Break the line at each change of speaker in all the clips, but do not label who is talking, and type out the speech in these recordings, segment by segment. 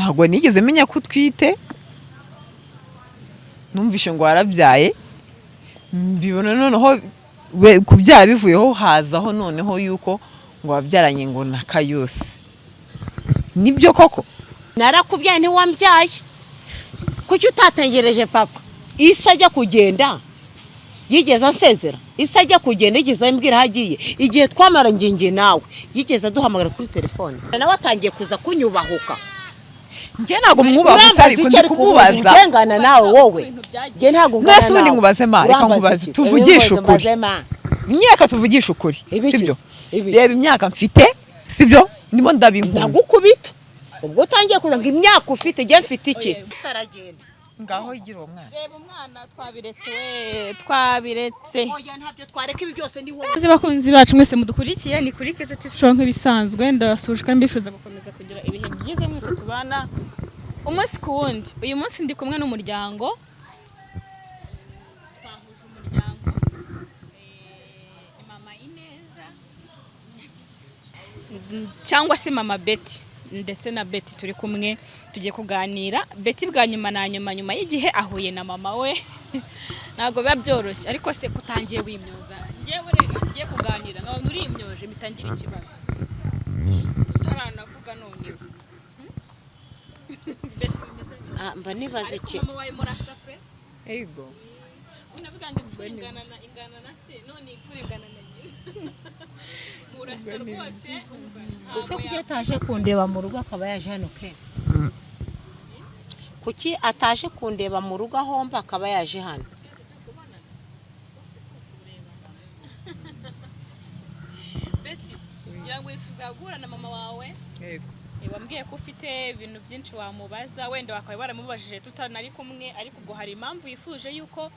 ntabwo nigeze menya ko utwite, numvishe ngo warabyaye, mbibona noneho kubyara bivuyeho hazaho noneho yuko ngo wabyaranye ngo na Kayusi. Nibyo koko?
Narakubyaye ntiwambyaye. Kuki utatengereje papa? Isa ajya kugenda yigeze ansezera. Isa ajya kugenda yigeze ambwira hagiye. Igihe twamara nginge nawe yigeze aduhamagara kuri telefone. Nawe atangiye kuza kunyubahuka.
Nje ntago mwubahuka ariko ndi kumubaza.
Ngengana nawe wowe. Nje ntago ngana nawe.
Nase undi ngubaze ma reka nkubaze tuvugisha ukuri. Imyaka tuvugisha ukuri. Sibyo? Reba imyaka mfite, sibyo? Ndimo ndabinkunda.
Ndagukubita. Ubwo utangiye kuza ngo imyaka ufite je mfite iki? Saragenda.
Ngaho igira uwo mwana.
Reba umwana twabiretse.
Oya ntabyo twareka ibi byose ni wowe.
Bakunzi bacu mwese mudukurikiye ni kuri Keza TV Show nk'ibisanzwe, ndabasuje mbifuza gukomeza kugira ibihe byiza mwese tubana umunsi ku wundi. Uyu munsi ndi kumwe n'umuryango. Twahuza umuryango. Mama Ineza cyangwa se Mama Betty ndetse na Betty turi kumwe tugiye kuganira. Betty bwa nyuma na nyuma y'igihe ahuye na mama we ntago biba byoroshye, ariko se kutangiye wimyoza ngewe rero tugiye kuganira ngaho uri imyoje mitangira ikibazo tutaranavuga none. Betty
mba nibaze iki?
Mama wawe murasa pe?
Ego.
Unabiganga ingana na se none ingana na nyina. Murasa rwose.
Use kuki ataje kundeba mu rugo akaba yaje hano ke? Kuki ataje kundeba mu rugo ahomba akaba yaje hano?
Betty, ngira ngo wifuza guhura na mama wawe?
Yego.
Wambwiye ko ufite ibintu byinshi wamubaza, wenda wakaba baramubajije tutanari kumwe, ariko ubwo hari impamvu yifuje yuko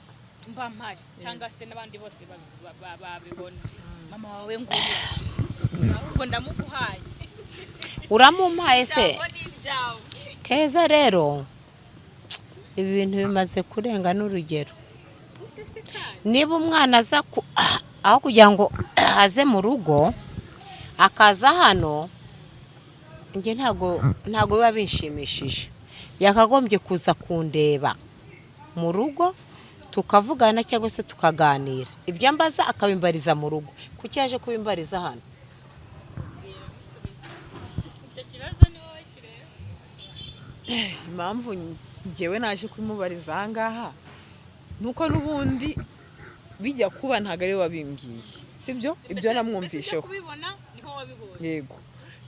mba mpari cyangwa se n'abandi bose babibona. Mama wawe nguyu ahubwo ndamuguhaye.
Uramumpaye se? Keza rero ibi bintu bimaze kurenga n'urugero. Niba umwana aza aho kugira ngo aze mu rugo akaza hano, nge ntago biba binshimishije. Yakagombye kuza kundeba mu rugo tukavugana cyangwa se tukaganira. Ibyo ambaza akabimbariza mu rugo. Kuki yaje kubimbariza hano?
Impamvu ngewe naje kumubariza ahangaha nuko nubundi bijya kuba ntago ari wabimbwiye, sibyo? Ibyo namwumvisheho. Yego.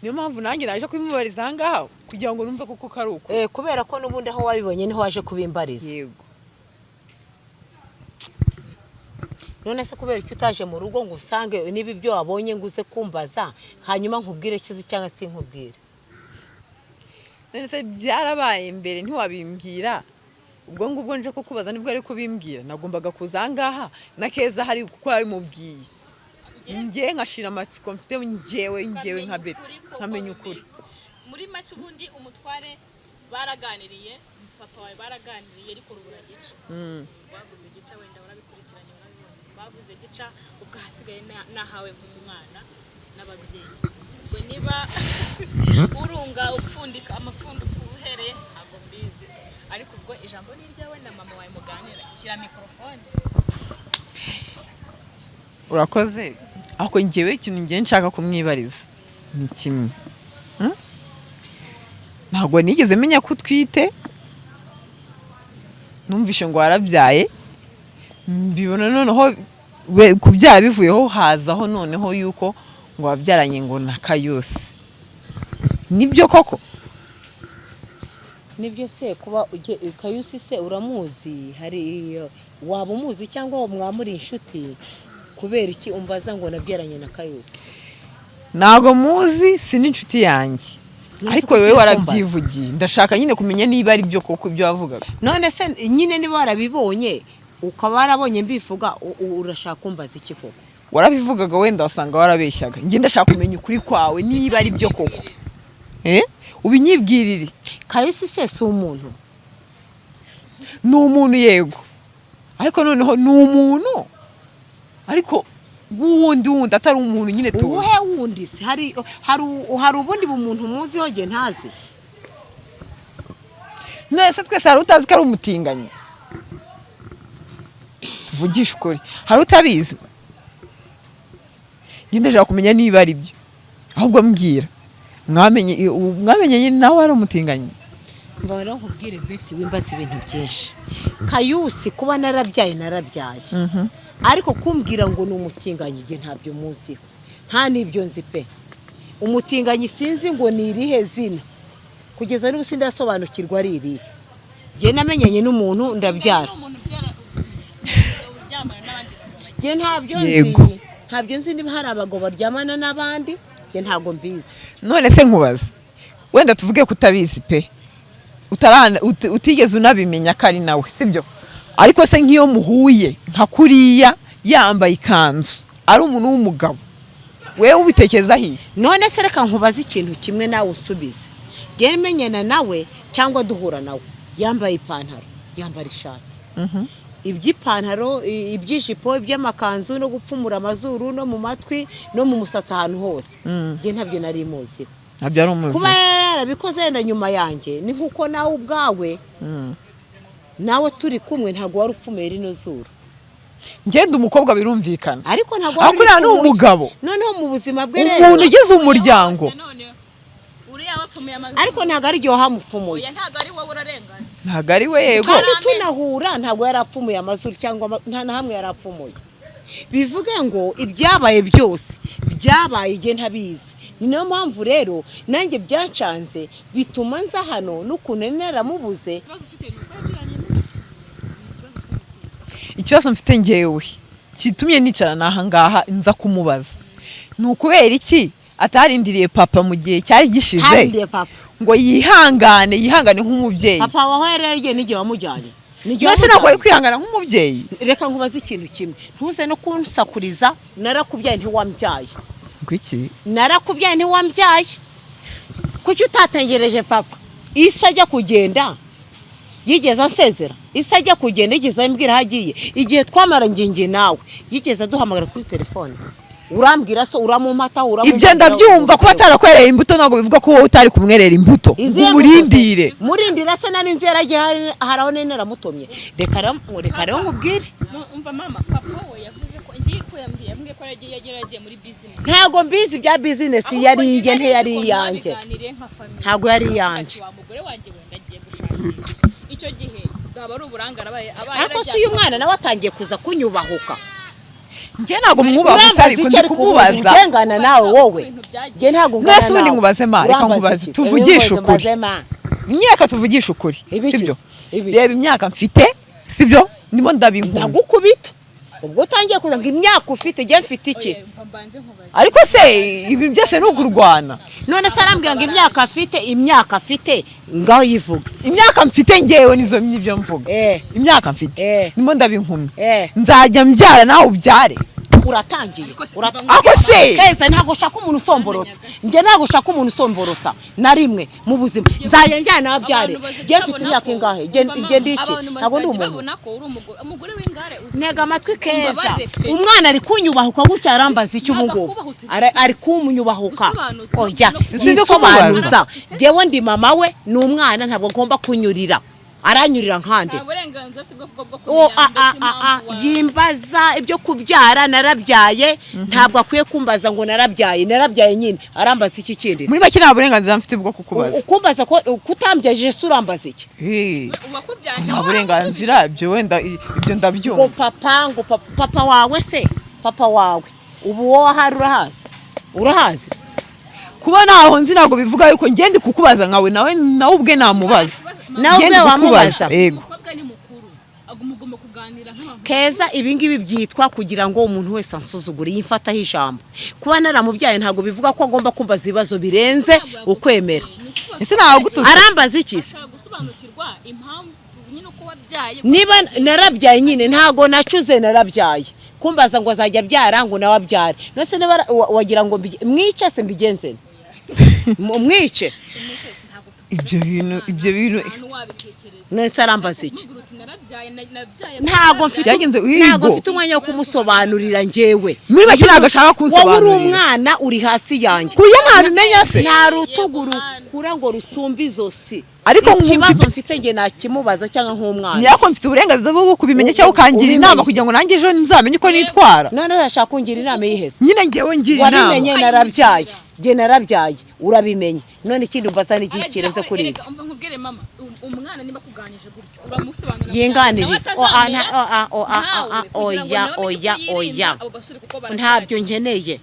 Niyo mpamvu nanjye naje kumubariza ahangaha kugira ngo numve kuko karuko.
Kubera ko nubundi aho wabibonye niho waje kubimbariza.
Yego.
None se kubera icyo utaje mu rugo ngo usange niba ibyo wabonye nguze kumbaza hanyuma nkubwire kizi cyangwa se nkubwire?
None se byarabaye mbere ntiwabimbwira, ubwo ngubwo nje kukubaza nibwo ari kubimbwira. Nagombaga kuza ahangaha na Keza hari kuko yabimubwiye. Ngiye nkashira amatsiko mfite ngewe nka Betty nkamenya ukuri.
Muri make ubundi umutware baraganiriye, papa wawe baraganiriye ariko rubura gica. Bavuze gica wenda warabikurikiranye urabibona. Bavuze gica ubwo hasigaye nahawe nk'umwana n'ababyeyi. Ubwo niba urunga upfundika amapfundo uhereye ntabwo mbizi, ariko ubwo ijambo ni iryawe na mama wawe muganira. Shyira mikrofone.
Urakoze. Ako ngewe ikintu ngiye nshaka kumwibariza ni kimwe. Ntabwo nigeze menya ko utwite, numvishe ngo warabyaye, mbibona noneho kubyara bivuyeho hazaho noneho yuko ngo wabyaranye ngo na Kayusi. Nibyo koko?
Nibyo se kuba Kayusi se uramuzi? Hari waba umuzi cyangwa mwamuri inshuti? Kubera iki umbaza ngo nabyaranye na Kayusi?
Ntago muzi, si n'inshuti yanjye. Ariko wewe warabyivugiye. Ndashaka nyine kumenya niba ari byo koko ibyo wavugaga.
None se nyine niba warabibonye ukaba warabonye mbivuga urashaka kumbaza iki koko?
Warabivugaga wenda wasanga warabeshyaga. Nge ndashaka kumenya ukuri kwawe niba ari byo koko. Ubinyibwirire.
Kayusi se si umuntu?
Ni umuntu yego. Ariko noneho ni umuntu. Ariko wundi atari umuntu nyine tuzi.
Uwe wundi se hari ubundi bumuntu muzi hoge ntazi?
Nese twese hari utazi ko ari umutinganyi. Tuvugisha ukuri. Hari utabizi. Ngende ndashaka kumenya niba ari byo. Ahubwo mbwira. Mwamenye nawe ari umutinganyi.
Mva rero nkubwire Betty wimbaza ibintu byinshi. Kayusi kuba narabyaye. Ariko kumbwira ngo ni umutinganyi igihe ntabyo muziho. Nta nibyo nzi pe. Umutinganyi sinzi ngo ni irihe zina. Kugeza n'ubu sindasobanukirwa ari irihe. Nge namenyanye n'umuntu ndabyara. Nge ntabyo nzi. Ntabyo nzi niba hari abagabo baryamana n'abandi. Nge ntago mbizi.
None se nkubaza. Wenda tuvuge kutabizi pe. Utigeze unabimenya ko ari nawe sibyo. Ariko se nk'iyo muhuye nka kuriya yambaye ikanzu ari umuntu w'umugabo. Wewe ubitekereza iki?
None se reka nkubaza ikintu kimwe nawe usubize. Nge menyana nawe cyangwa duhura nawe. Yambaye ipantaro, yambara ishati. Iby'ipantaro, iby'ijipo, iby'amakanzu no gupfumura amazuru no mu matwi no mu musatsi ahantu hose. Nge ntabyo nari muziho.
Ntabyo ari umuzi.
Kuba yarabikoze yenda nyuma yanjye ni nkuko nawe ubwawe. Nawe turi kumwe ntago wari upfumuye rino zuru.
Ngende umukobwa birumvikana.
Ariko ntago
wari upfumuye. Akuri n'umugabo.
Noneho mu buzima bwe rero.
Umuntu ugize umuryango.
Ariko ntago ari ryo hamupfumuye.
Ntago ari wowe urarengana.
Ntago ari we yego.
Kandi tunahura ntago yarapfumuye amazuru cyangwa nta na hamwe yarapfumuye. Bivuge ngo ibyabaye byose byabaye igihe ntabizi. Ni nayo mpamvu rero nanjye byancanze bituma nza hano n'ukuntu naramubuze.
Ikibazo mfite ngewe kitumye nicara naha ngaha nza kumubaza. Nukubera iki atarindiriye papa mu gihe cyari gishize.
Harindiye papa.
Ngo yihangane nk'umubyeyi.
Papa waho yarariye n'igihe wamujyanye.
Nase nako ari kwihangana nk'umubyeyi.
Reka nkubaze ikintu kimwe. Ntuze no kunsakuriza narakubyaye ntiwambyaye.
Kwiki?
Narakubyaye ntiwambyaye. Kuki utatengereje papa? Isa ajya kugenda. Yigeze ansezera. Isa ajya kugenda yigeze ambwira hagiye. Igihe twamara ngingi nawe yigeze duhamagara kuri telefone. Urambwira so uramumata
ibyo ndabyumva kuba atarakwereye imbuto nago bivuga ko wowe utari kumwerera imbuto. Umurindire.
Murindira se nari nzera haraho naramutomye. Reka rero nkubwire.
Umva mama papa we yavuze ko ngiye ko yambwiye ko yageragiye muri business.
Ntago mbizi bya business yari iye ntiyari yanjye. Ntago yari yanjye.
Umugore wanjye wenda agiye gushakira. Icyo gihe gaba ari uburangara abaye.
Ariko si uyu mwana nawe atangiye kuza kunyubahuka.
Nge ntago mwubahuka ariko ndi kukubaza.
Ngengana nawe wowe. Nge ntago ngana nawe.
Nese undi nkubaze ma reka nkubaze tuvugisha ukuri. Imyaka tuvugisha ukuri. Sibyo? Reba imyaka mfite sibyo? Ndimo ndabinkunda.
Ndagukubita. Ubwo utangiye kuza ngo imyaka ufite je mfite iki?
Ariko se ibi byose no kurwana.
None se arambwira ngo imyaka afite ngaho yivuga.
Imyaka mfite ngewe nizo nibyo mvuga. Imyaka mfite. Ndimo ndabinkumi. Nzajya mbyara nawe ubyare.
Uratangiye.
Ako se
keza ntago shaka umuntu usomborotsa. Nge ntago shaka umuntu usomborotsa na rimwe mu buzima. Nzajya njyana nabyare. Je mfite imyaka ingahe? Nge ndiki. Ntago ndi umuntu.
Umugore w'ingare
Ntega amatwi keza. Umwana ari kunyubahuka gutya arambaza icyo umugo. Ari kumunyubahuka. Oya, sinsobanuza. Jewe ndi mama we n'umwana ntabwo ngomba kunyurira. Aranyurira nkande. Yimbaza ibyo kubyara narabyaye ntabwo akwiye kumbaza ngo narabyaye nyine arambaza iki kindi.
Muri make nta burenganzira mfite bwo kukubaza.
Ukumbaza ko kutambyaje se urambaza iki?
Nta burenganzira ibyo wenda ibyo ndabyumva.
Ngo papa wawe se papa wawe ubu wowe ahari urahazi
kuba naho nzi ntago bivuga yuko ngende kukubaza nkawe nawe ubwe namubaza.
Nawe ubwe wamubaza.
Yego.
Keza ibingibi byitwa kugira ngo umuntu wese ansuzugure yifataho ijambo. Kuba naramubyaye ntago bivuga ko agomba kumbaza ibibazo birenze ukwemera.
Ese nawe gututse.
Arambaza iki se?
Gusobanukirwa impamvu nyine uko wabyaye.
Niba narabyaye nyine ntago nacuze narabyaye. Kumbaza ngo azajya byara ngo nawe abyare. Nose niba wagira ngo mwice se mbigenze. Mwice.
ntabwo tuvuze
ibyo bintu
ahantu wabitekereza
none se arambaza iki
Mubwira uti narabyaye
ntabwo mfite
Byagenze
ntabwo
wigo.
mfite umwanya wo kumusobanurira njyewe
muri make ntabwo ashaka
wowe uri
kunsobanurira
umwana uri hasi yanjye
kuya ntabimenya se
nta rutugu rukura ngo rusumbe izosi
Ariko
ikibazo
mfite-
mfite njye nakimubaza cyangwa nk'umwana
nyako mfite uburenganzira bwo kubimenya cyangwa ukangira
Ubimenye.
inama kugira ngo nanjye ejo nzamenye uko nitwara
none urashaka kungira inama y'ihese
nyine ngewe ngira inama
wabimenye narabyaye njye narabyaye urabimenye none ikindi umbaza ni iki kirenze kuri ibyo
umva nkubwire mama umwana niba kuganije gutyo uramusobanurira
yinganiriza oya ntabyo nkeneye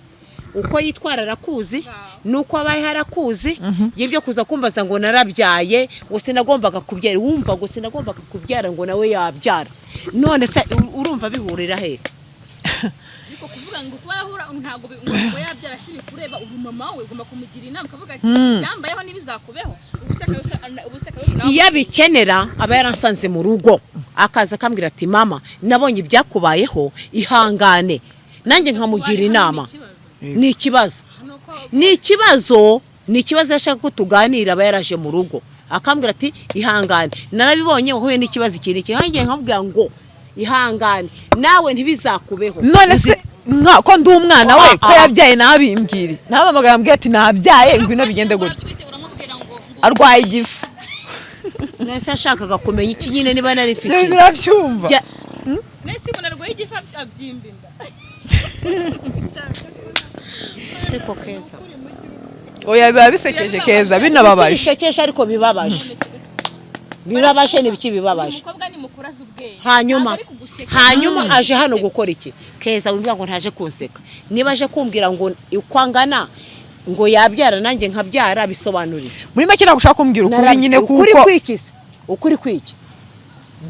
uko yitwara arakuzi nuko abaye harakuzi y'ibyo kuza kumbaza ngo narabyaye ngo sinagombaga kubyara wumva ngo sinagombaga kubyara ngo nawe yabyara none se urumva bihurira he
ariko kuvuga ngo kuba yahura ntabwo ngo yabyara si bikureba uri mama we ugomba kumugira inama ukavuga ati byambayeho n'ibizakubeho ubuseka yose
iyo abikenera aba yaransanze mu rugo akaza akambwira ati mama nabonye ibyakubayeho ihangane nanjye nkamugira inama ni ikibazo yashaka ko tuganira aba yaraje mu rugo akambwira ati ihangane narabibonye wahuye n'ikibazo iki hangiye nkamubwira ngo ihangane nawe ntibizakubeho
none se ko ndi umwana we ko yabyaye nabimbwire nabamagara mbwira ati nabyaye ngwino bigende gutya arwaye igifu
none se yashakaga kumenya iki nyine niba nari mfite
birabyumva
nese ibona arwaye igifu abyimba inda
ariko keza
oya biba bisekeje keza binababaje
bisekeje ariko bibabaje ni biki bibabaje
umukobwa ni mukuru azi ubwenge
hanyuma aje hano gukora iki keza wimbwira ngo ntaje kunseka niba aje kumbwira ngo ukwangana ngo yabyara nanjye nkabyara bisobanura iki
muri make ntabwo ushaka kumbwira ukuri nyine kuko
ukuri kwiki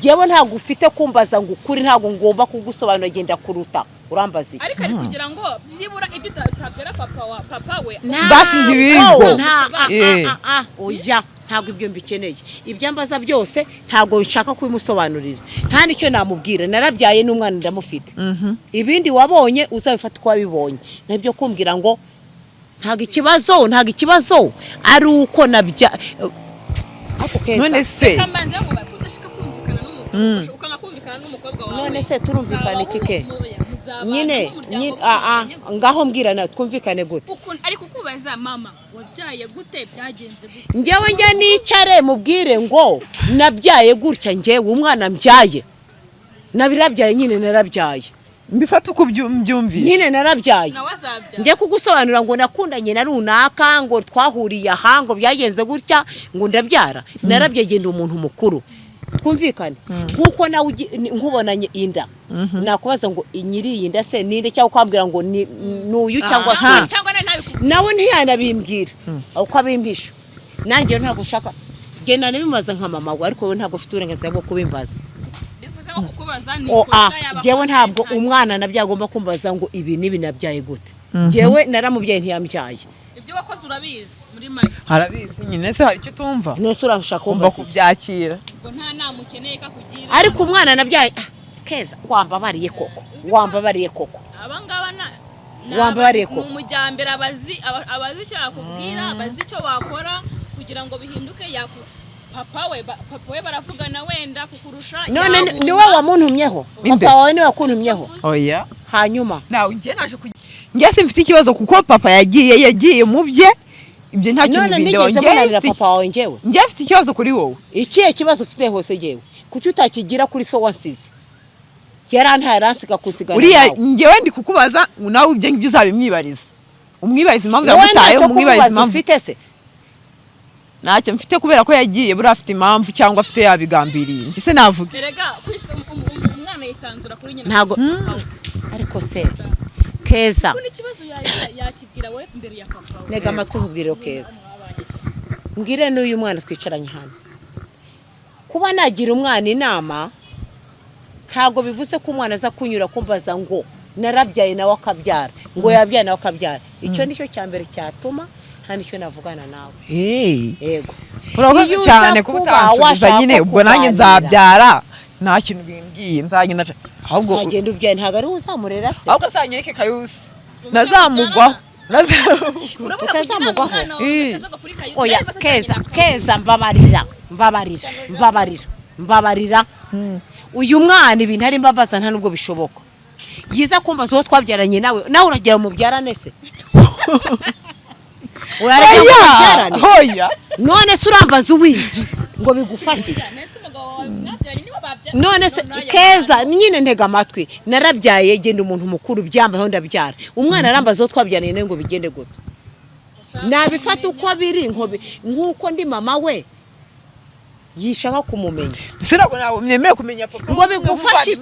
jewe ntabwo ufite kumbaza ngo ukuri ntabwo ngomba kugusobanura genda kuruta urambaza iki
ariko ari kugira ngo byibura ibyo utabwira papa we
basi ndibigo
oya ntabwo ibyo mbikeneye ibyo mbaza byose ntabwo nshaka kubimusobanurira nta nicyo namubwira narabyaye n'umwana ndamufite ibindi wabonye uzabifata uko wabibonye nabyo kumbwira ngo ntabwo ikibazo ari uko nabya
none se
kamanze ngo bakudashaka kumvikana n'umukobwa ukanakumvikana n'umukobwa wawe
none se turumvikana iki ke nyine ngaho mbwirana twumvikane gute
ariko kubaza mama wabyaye gute byagenze gute
njye nicare mubwire ngo nabyaye gutya njyewe umwana mbyaye nabirabyaye nyine narabyaye
mbifata uko mbyumvise
nyine narabyaye
nawe azabyara
njye kugusobanurira ngo nakundanye na runaka ngo twahuriye aha ngo byagenze gutya ngo ndabyara narabyaye genda umuntu mukuru twumvikane nkuko nawe nkubonanye inda nakubaza ngo inyiriye inda se ninde cyangwa kwambwira ngo nuyu cyangwa se nawe ntiyanabimbwira uko abimpisha nanjye ntabwo nshaka genda nabimaza nka mama we ariko wowe ntabwo ufite uburenganzira bwo kubimbaza
bivuze ngo kukubaza ni
jewe ntabwo umwana nabyagomba kumbaza ngo ibi nibi nabyaye gute jewe naramubyaye ntiyambyaye
ibyo wakoze urabizi muri make
harabizi nyine se hari icyo utumva
nese urashaka
ugomba
kumbaza
kubyakira
ngo nta nama ukeneye kakugira
ariko umwana nabyaye keza wambabariye koko
abangaba
wambabariye koko
mu mujyambere abazi icyo yakubwira abazi icyo wakora kugira ngo bihinduke papa we baravugana wenda kukurusha
none niwe wamuntumyeho papa wawe niwe wakuntumyeho
oya
hanyuma
nawe njye naje njye simfite ikibazo kuko papa yagiye mu bye ibyo nta kintu bindeho njye mfite ikibazo kuri wowe
ikihe kibazo ufite hose jewe kuki utakigira kuri so wansize yarantaye arasiga kusigana
uriya njyewe ndi kukubaza nawe ibyo ngibyo uzabimwibariza umwibariza impamvu yamutaye umwibariza impamvu
ufite se
ntacyo mfite kubera ko yagiye buriya afite impamvu cyangwa afite yabigambiriye njye se navuga
erega umwana yisanzura kuri nyina
ntago ariko se keza
n'ikibazo yakibwira we imbere ya papa we
nega amatwi nkubwire keza mbwire n'uyu mwana twicaranye hano kuba nagira umwana inama ntago bivuze ko umwana aza kunyura kumbaza ngo narabyaye nawe akabyara ngo yabyaye nawe akabyara icyo nicyo cya mbere cyatuma nta nicyo navugana nawe yego
urakoze cyane kuba utansubiza nyine ubwo nanjye nzabyara nta kintu bimbwiye nzagenda ahubwo
uzagenda ubyaye ntabwo ari uzamurera se
ahubwo azanyereke kayusi nazamugwaho
utazamugwaho oya keza mbabarira uyu mwana ibintu ari mbabaza nta nubwo bishoboka yiza kumbaza uwo twabyaranye nawe uragira mubyarane se
hoya
none se urambaza uwiki ngo bigufashe none se keza nyine ntega amatwi narabyaye genda umuntu mukuru byambayeho ndabyara umwana arambaza uwo twabyaranye nawe ngo bigende gute nabifata uko biri nk'uko ndi mama we yishaka kumumenya
sirako nawe myemeye kumenya papa
ngo bigufashe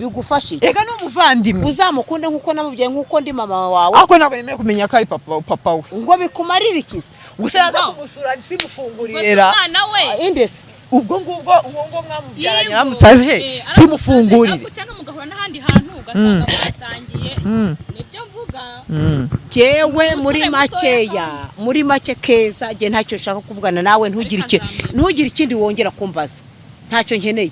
bigufashe
ega n'umuvandimwe
uzamukunde nkuko namubyaye nkuko ndi mama wawe
ako ntabwo nemeye kumenya ko ari papa we
ngo bikumarira ikisi
gusa yaza kumusura simufungurira
umwana we
indese
ubwo ngubwo uwo ngo mwamubyaranye namutsaje simufungurire
cyangwa mugahura n'ahandi hantu ugasanga basangiye nibyo mvuga
jewe muri make keza je ntacyo nshaka kuvugana nawe ntugire ikindi wongera kumbaza ntacyo nkeneye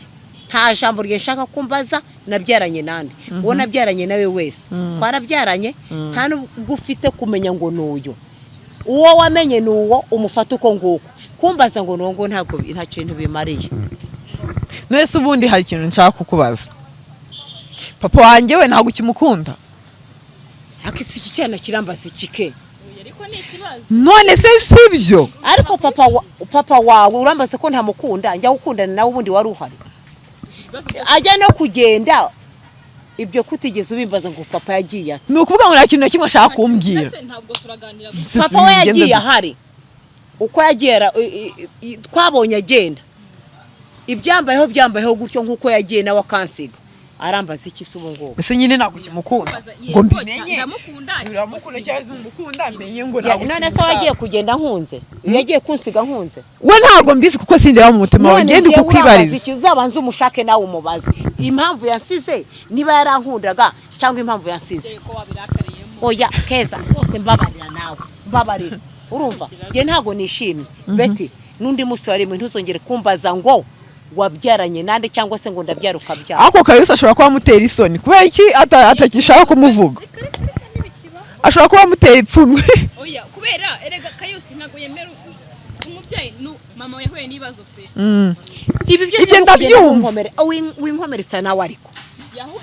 nta jambo rye nshaka kumbaza nabyaranye nande uwo nabyaranye nawe wese twarabyaranye nta nubwo ufite kumenya ngo nuyo uwo wamenye nuwo umufata uko nguko kumbaza ngo nongo ntacyo bintu bimariye
nese ubundi hari ikintu nshaka kukubaza papa wanjye we ntabwo ukimukunda
akisi iki cyana kirambaza ikike
ariko ni ikibazo
none se sibyo
ariko papa wawe urambaza ko ntamukunda njya gukundana nawe ubundi wari uhari ajya no kugenda ibyo kutigeze ubimbaza ngo papa yagiye ati
ni ukuvuga ngo nta kintu na kimwe ashaka kumbwira
papa we yagiye ahari uko yagera twabonye agenda ibyambayeho gutyo nk'uko yagiye nawe akansiga arambaza iki se ubu ngubu
ese nyine ntabwo ukimukunda ngo mbimenye uramukunda cyangwa umukunda mbenye ngo ntabwo
none se wagiye kugenda nkunze yagiye kunsiga nkunze
we ntabwo mbizi kuko sindeba mu mutima wawe ngende kukwibariza
iki uzabanza umushake nawe umubaze impamvu yansize niba yarankundaga cyangwa impamvu yansize oya keza bose mbabarira urumva nge ntabwo nishimye beti n'undi munsi warimwe ntuzongere kumbaza ngo wabyaranye nande cyangwa se ngo ndabyara ukabyara
ako kayusa ashobora kuba amutera isoni kubera iki atakishaka kumuvuga ashobora kuba amutera ipfunwe
oya kubera erega kayusi ntago yemera umubyeyi mama yahuye n'ibibazo pe
ibi byose
ndabyumva
winkomeretsa nawe ariko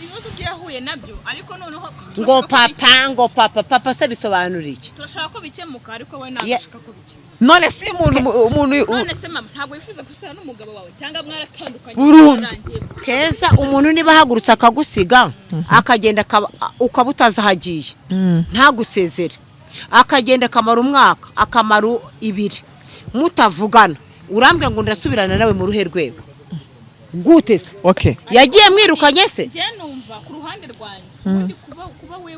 ibibazo byo yahuye nabyo ariko noneho
ngo papa se bisobanura iki
turashaka ko bikemuka ariko we ntabashaka ko bikemuka
none si umuntu
none se mama ntabwo wifuza gusubira n'umugabo wawe cyangwa mwaratandukanye
keza umuntu niba ahagurutse akagusiga akagenda ukaba utazi aho agiye ntagusezere akagenda akamara umwaka akamara 2 mutavugana urambwira ngo ndasubirana nawe mu ruhe rwego gute se yagiye mwirukanye se
je numva ku ruhande rwanjye kuba we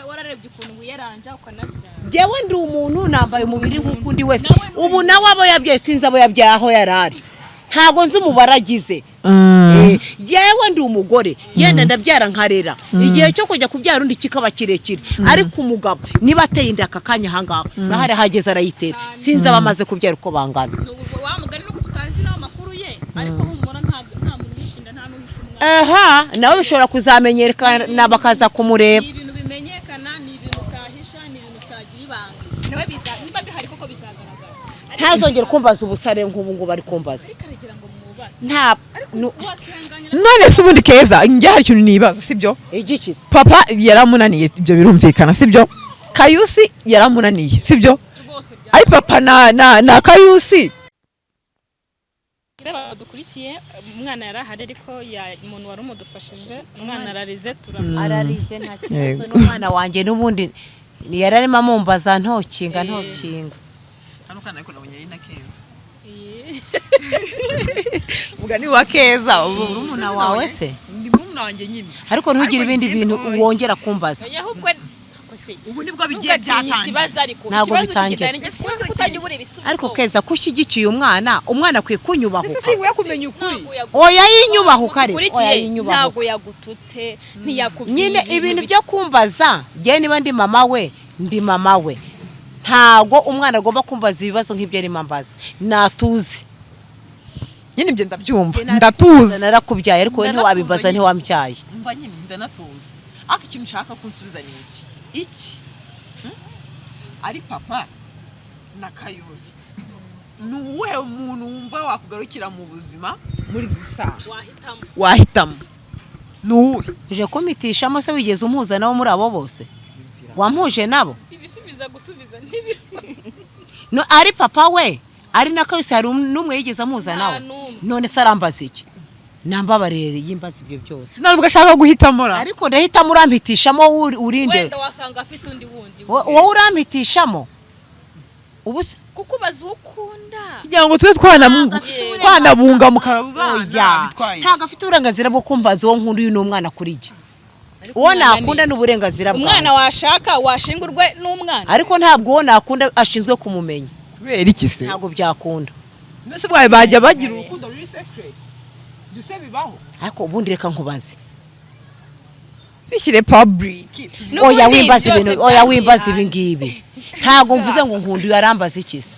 wararebye ukuntu wiyaranja ukanabyara
jewe ndi umuntu nambaye umubiri nk'uko undi wese ubu nawe abo yabyaye sinzi abo yabyaye aho yarari ntago nzi umubaragize yewe ndi umugore yenda ndabyara nkarera igihe cyo kujya kubyara undi kikaba kirekire ariko umugabo niba ateye inda akakanya ahangaha bahari hageze arayitera sinzi abamaze kubyara uko bangana
wamugani no tutazi nawe makuru ye ariko humura nta muntu wishinda nta nuhisha umwana
aha nawe bishobora kuzamenyekana bakaza kumureba
ibintu bimenyekana ni ibintu utahisha ni ibintu utagira ibanga nawe niba bihari koko bizagaragara
ntazongere kumbaza ubusare nk'ubu ngubu ari kumbaza
none se ubundi keza njye hari ikintu nibaza sibyo
igikiza
papa yaramunaniye ibyo birumvikana sibyo kayusi yaramunaniye sibyo ari papa na kayusi
dukurikiye umwana yarahari ariko umuntu wari umudufashije umwana ararize
ararize nta kibazo n'umwana wanjye n'ubundi yararimo amumbaza ntokinga
hano kana ariko nabonye ari na keza mugani wa keza
urumuna wawe se
ndi murumuna wanjye nyine
ariko ntugire ibindi bintu wongera kumbaza
ubu nibwo bigiye byatangiye
ntabwo bitangiye ariko keza kushyigikiye umwana akwiye kunyubahuka
si we kumenya ukuri
oya yinyubahuka ariko
ntabwo yagututse ntiyakubwiye
nyine ibintu byo kumbaza ngiye niba ndi mama we ntabwo umwana agomba kumbaza ibibazo nk'ibyo arimo ambaza natuzi
nyine ibyo ndabyumva ndatuzi
narakubyaye ariko we ntiwabibaza ntiwambyaye
mva nyine ndanatuzi ariko ikintu nshaka kunsubiza ni iki ari papa na Kayusi ni uwuhe muntu wumva wakugarukira mu buzima muri izi saha wahitamo ni uwuhe?
uje kumitishamo se wigeze umuhuza nabo muri abo bose wampuje nabo
ibisubiza gusubiza ntibi
no ari papa we ari na Kayusi hari n'umwe yigeze amuhuza nawe none se arambaza iki nambabarere yimbaza ibyo byose
ntabwo ashaka guhitamo ra
ariko ndahitamo urampitishamo urinde
wenda wasanga afite undi wundi
wowe urampitishamo ubu
kukubaza uwo ukunda
kugira ngo tube twanabunga mu kabana
ntabwo afite uburenganzira bwo kumbaza uwo nkunda uyu n'umwana kuri jye uwo nakunda n'uburenganzira bwawe
umwana washaka washingurwe n'umwana
ariko ntabwo uwo nakunda ashinzwe kumumenya
kubera iki se
ntabwo byakunda
mbese bwawe bajya bagira urukundo ruri secret duse bibaho
ariko ubundi reka nkubaze
bishyire public
oya wimbaza ibi ngibi ntabwo mvuze ngo nkunda uyu arambaza iki se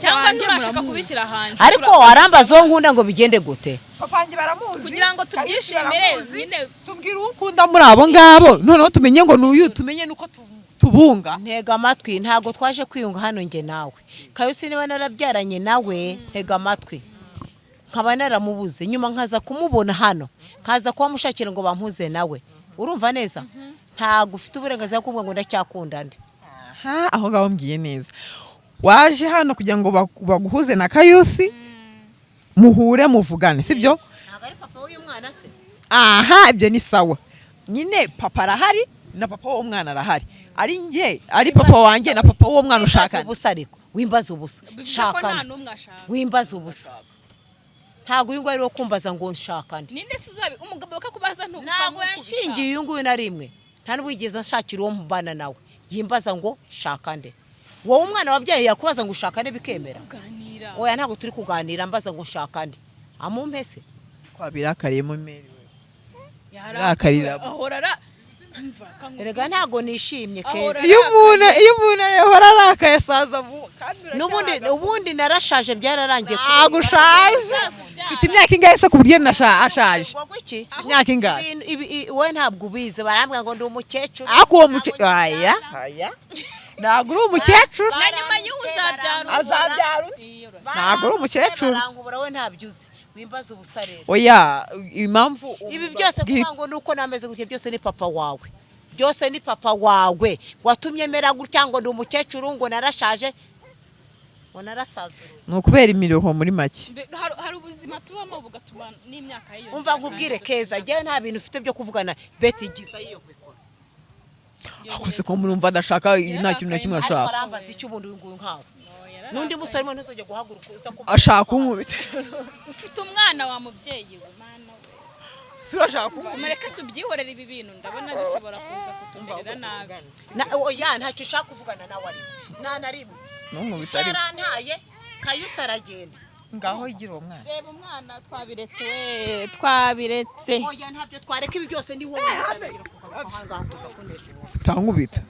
cyangwa nturashaka kubishyira hanze
ariko arambaza uwo nkunda ngo bigende gute
papa njye baramuzi
kugira ngo tubyishimire nyine
tubwire uwo ukunda muri abo ngabo noneho tumenye ngo n'uyu tumenye nuko tubunga
ntega amatwi ntabwo twaje kwiyunga hano njye nawe Kayusi niba narabyaranye nawe ntega amatwi nkaba naramubuze nyuma nkaza kumubona hano nkaza kubamushakira ngo bampuze nawe urumva neza ntabwo ufite uburenganzira bwo kuvuga ngo ndacyakunda nde
aho ngaho mbwiye neza waje hano kugira ngo baguhuze na Kayusi muhure muvugane sibyo
ntabwo ari papa w'uyu mwana se
aha ibyo ni sawa nyine papa arahari na papa w'umwana arahari ari njye ari papa wanjye na papa w'uwo mwana ushaka
ubusa ariko wimbaza ubusa shakana wimbaza ubusa ntabwo uyu nguyu ari wo kumbaza ngo nshakane
ninde se uzabi umugabo bakakubaza
ntabwo yashingiye uyu nguyu na rimwe nta n'ubwigeze nshakira uwo mbana nawe yimbaza ngo shakande wowe umwana wabyaye yakubaza ngo ushakane bikemera oya ntabwo turi kuganira mbaza ngo nshakane amumpese
twabirakariye mu meri we yarakarira
ahorara
erega ntabwo nishimye keza
iyo umuntu yahora arakaye saza
ubundi narashaje byararangiye
ntabwo ushaje mfite imyaka ingahe se ku buryo ashaje imyaka ingahe
we ntabwo ubizi barambwira ngo ndi umukecuru
ariko uwo mukecuru aya ntabwo uri umukecuru
na nyuma y'uwo
azabyara ntabwo uri umukecuru
barangubura we ntabyo uzi wimbaza ubusa rero
oya impamvu
ibi byose kuvuga ngo nuko nameze gutya byose ni papa wawe byose ni papa wawe watumye mera gutya ngo ndi umukecuru ngo narashaje ngo narasaza
ni ukubera imiruho muri make
hari ubuzima tubamo bugatuma n'imyaka yiyo
umva nkubwire keza njyewe nta bintu ufite byo kuvugana beti igiza yiyo kwikora
ako se ko murumva adashaka nta kintu na kimwe ashaka
arambaza icyo ubundi uyu nguyu nkawe n'undi musore mwe ntuzajya guhaguruka uza
ashaka kunkubita
ufite umwana wa mubyeyi we mana we
si urashaka kunkubita
mureke tubyihorere ibi bintu ndabona bishobora kuza kutumerera nabi
oya ntacyo ushaka kuvugana nawe ari nta na rimwe
nunkubita ariko
yarantaye Kayusi aragenda
ngaho igira uwo mwana
reba umwana twabiretse we twabiretse
oya ntabyo twareka ibi byose ni wowe uzabigira kugaruka aha ngaha kuza kunesha
utankubita